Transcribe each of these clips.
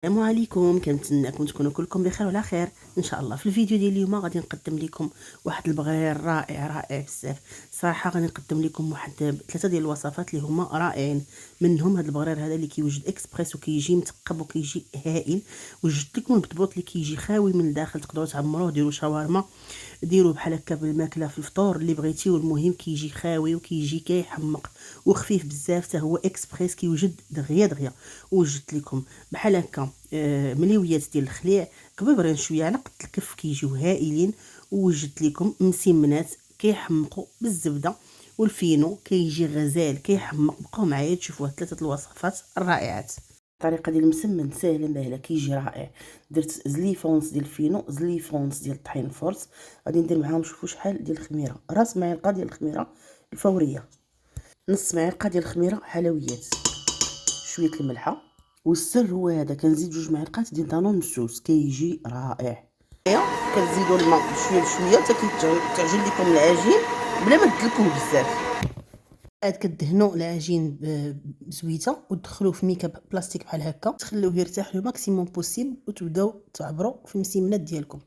السلام عليكم، كنتمنىكم تكونوا كلكم بخير وعلى خير ان شاء الله. في الفيديو ديال اليوم غادي نقدم لكم واحد البغرير رائع بزاف. صراحه غادي نقدم لكم واحد 3 ديال الوصفات اللي هما رائعين. منهم هذا البغرير هذا اللي كيوجد اكسبريس وكيجي مثقب وكيجي هائل. وجدت لكم البطبوط اللي كيجي خاوي من الداخل، تقدروا تعمروه ديروا شاورما، ديروا بحال هكا بالماكله في الفطور اللي بغيتي. والمهم كيجي خاوي وكيجي كيحمق وخفيف بزاف، حتى هو اكسبريس كيوجد دغيا دغيا. وجدت لكم بحال هكا مليويات ديال الخليع كبيبرين شويه على قد الكف، كيجيو هائلين. ووجدت لكم مسمنات كيحمقوا بالزبده، والفينو كيجي غزال كيحمق. بقاو معايا تشوفوا هاد 3 الوصفات الرائعات. الطريقه ديال المسمن ساهله ماهله، كيجي رائع. درت زليفونس ديال الفينو، زليفونس ديال الطحين الفورس. غادي ندير معاهم شوفوا شحال ديال الخميره، راس معلقه ديال الخميره الفوريه، نص معلقه ديال الخميره حلويات، شويه الملحه. والسر هو هذا، كنزيد 2 معلقات ديال دانون مسوس، كيجي رائع. كنزيدوا الماء بشويه بشويه حتى كيتعجن لكم العجين بلا ما تدلكوه بزاف. عاد كدهنوا العجين بزويته وتدخلوه في ميكا بلاستيك بحال هكا، تخلوه يرتاح لو ماكسيموم بوسيبل، وتبداو تعبروا في المسمنات ديالكم.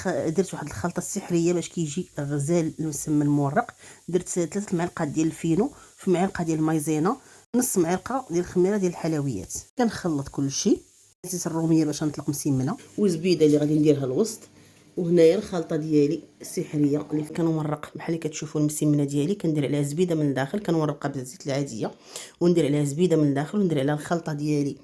درت واحد الخلطه السحريه باش كيجي غزال المسمن مورق. درت 3 معالق ديال الفينو في معلقه ديال المايزينا، نص معلقه ديال الخميره ديال الحلويات. كنخلط كلشي، زيت الروميه باش نطلق مسمنه، وزبيده اللي غادي نديرها الوسط. وهنايا الخلطه ديالي السحريه اللي كنورق بحال اللي كتشوفوا المسمنه ديالي، كندير عليها زبيده من الداخل، كنورقها بالزيت العاديه وندير عليها زبيده من الداخل، وندير عليها الخلطه ديالي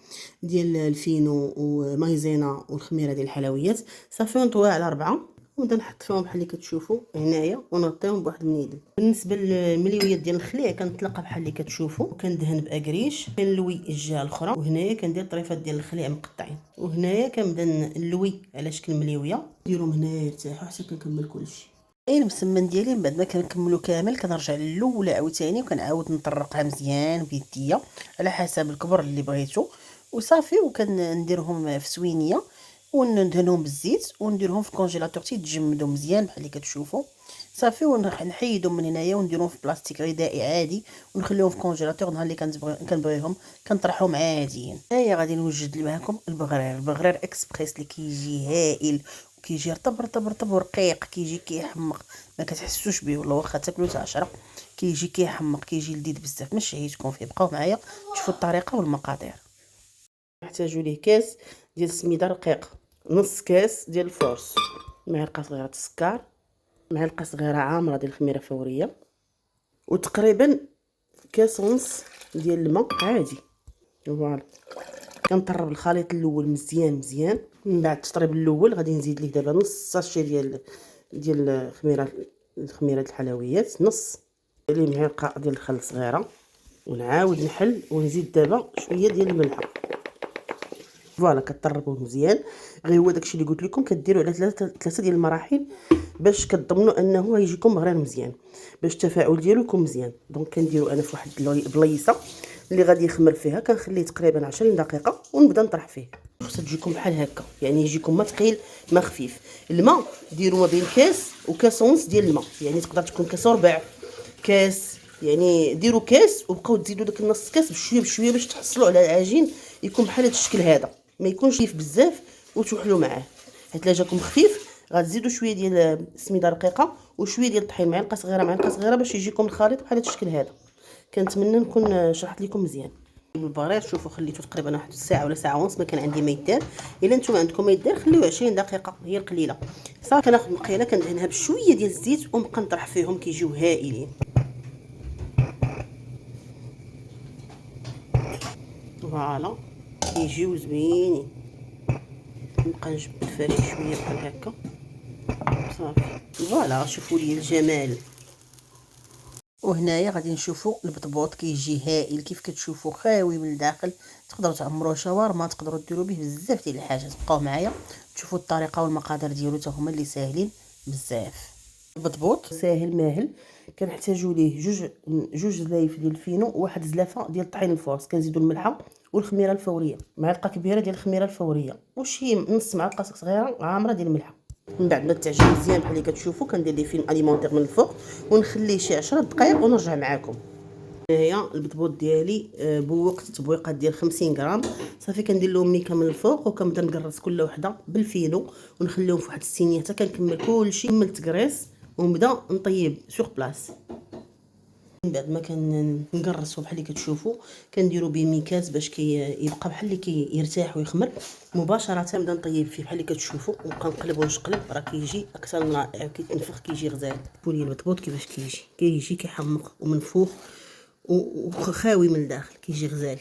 ديال الفينو ومايزينا والخميره ديال الحلويات. صافي ونطويها على 4 ونبدا نحط فيهم بحال اللي كتشوفوا هنايا، ونغطيهم بواحد المنيدل. بالنسبه للمليويات ديال الخليع كنطلقها بحال اللي كتشوفوا، وكندهن باكريش، كنلوي الجهه الاخرى. وهنايا كندير طريفات ديال الخليع مقطعين، وهنايا كنبدا نلوي على شكل مليويه. نديرهم هنايا يرتاحوا حتى كنكمل كلشي. المسمن ديالي من بعد ما كنكملو كامل كنرجع للاولى عاوتاني، وكنعاود نطرقها مزيان بيديا على حسب الكبر اللي بغيتو. وصافي وكنديرهم في سوينيه وندهنهم بالزيت ونديرهم في الكونجيلاتور تيتجمدوا مزيان بحال اللي كتشوفوا. صافي ونحيدهم من هنايا ونديرهم في بلاستيك غذائي عادي، ونخليهم في الكونجيلاتور. نهار اللي كنبغيهم كنطرحهم عاديين. هيا غادي نوجد معكم البغرير اكسبريس اللي كيجي هائل، كيجي رطب رطب رطب ورقيق، كيجي كيحمق، ما كتحسوش به والله واخا تاكلو حتى 10. كيجي كيحمق، كيجي لذيذ بزاف، ما شهيتكم فيه. بقاو معايا تشوفوا الطريقه والمقادير. نحتاجوا ليه كاس ديال السميده رقيق، نص كاس ديال الفورس، معلقه صغيره السكر، معلقه صغيره عامره ديال الخميره فوريه، وتقريبا كاس ونص ديال الماء عادي. فوالا كنطرب الخليط الاول مزيان مزيان. من بعد التطريب الاول غادي نزيد ليه دابا نص ساشي ديال الخميره الحلويات، نص ليه معلقه ديال الخل صغيره، ونعاود نحل ونزيد دابا شويه ديال الملحه. فوالا كطربوه مزيان. غير هو داكشي اللي قلت لكم كديروا على ثلاثه ديال المراحل باش كتضمنوا انه غيجيكم بغرير مزيان، باش التفاعل ديالو يكون مزيان. دونك كنديرو انا في واحد البليصه اللي غادي يخمر فيها، كنخليه تقريبا 20 دقيقه ونبدا نطرح فيه. خصها تجيكم بحال هكا، يعني يجيكم ما ثقيل ما خفيف. الماء ديروا ما بين كاس وكاس ونص ديال الماء، يعني تقدر تكون كاس وربع، كاس. يعني ديروا كاس وبقاو تزيدوا داك النص كاس بشويه بشويه باش تحصلوا على العجين يكون بحال هذا الشكل هذا، ما يكونش خفيف بزاف وتوحلوا معاه. حيت لا جاكم خفيف غتزيدوا شويه ديال السميده رقيقه وشويه ديال الطحين، معلقه صغيره معلقه صغيره، باش يجيكم الخليط بحال هذا الشكل هذا. كنتمنى نكون شرحت لكم مزيان. البغرير شوفوا خليته تقريبا واحد ساعه ولا ساعه ونص، ما كان عندي ما يدار. الا نتوما عندكم ما يدار خليوه 20 دقيقه هي القليله. صافي كناخذ مقيله كندهنها بشويه ديال الزيت ونبقى نطرح فيهم كيجيو هائلين. فوالا كيجيو زوينين. نبقى نجبد فريق شويه بحال هكا. صافي فوالا شوفوا لي الجمال. وهنايا غادي نشوفوا البطبوط كيجي هائل كيف كتشوفوا، خاوي من الداخل. تقدروا تعمروه شاورما، تقدروا ديروا به بزاف ديال الحاجات. بقاو معايا تشوفوا الطريقه والمقادير ديالو، حتى هما اللي ساهلين بزاف. البطبوط ساهل ماهل. كنحتاجوا ليه جوج زلايف ديال الفينو وواحد زلافه ديال الطحين الفورس. كنزيدوا الملحه والخميره الفوريه، معلقه كبيره ديال الخميره الفوريه وشي نص معلقه صغيره عامره ديال الملحه. من بعد ما تعجن مزيان بحال اللي كتشوفوا كندير ليه فيلم اليمونتير من الفوق ونخليه شي 10 دقائق ونرجع معاكم. هنايا البطبوط ديالي بوقت تبويقات ديال 50 غرام. صافي كندير لهم ميكه من الفوق وكنبدا نقرص كل وحده بالفينو ونخليهم في واحد الصينيه حتى كنكمل كلشي، كملت تقريص ونبدا نطيب سوغ بلاص. من بعد ما كنقرصو بحال اللي كتشوفوا كنديروا به ميكات باش يبقى بحال اللي كيرتاح ويخمر. مباشره نبدا نطيب فيه بحال اللي كتشوفوا ونبقى نقلب ونشقلب، راه كيجي اكثر من رائع، كيتنفخ كيجي غزال. بولي البطبوط كيفاش كيجي كيحمق ومنفوخ وخاوي من الداخل، كيجي غزال.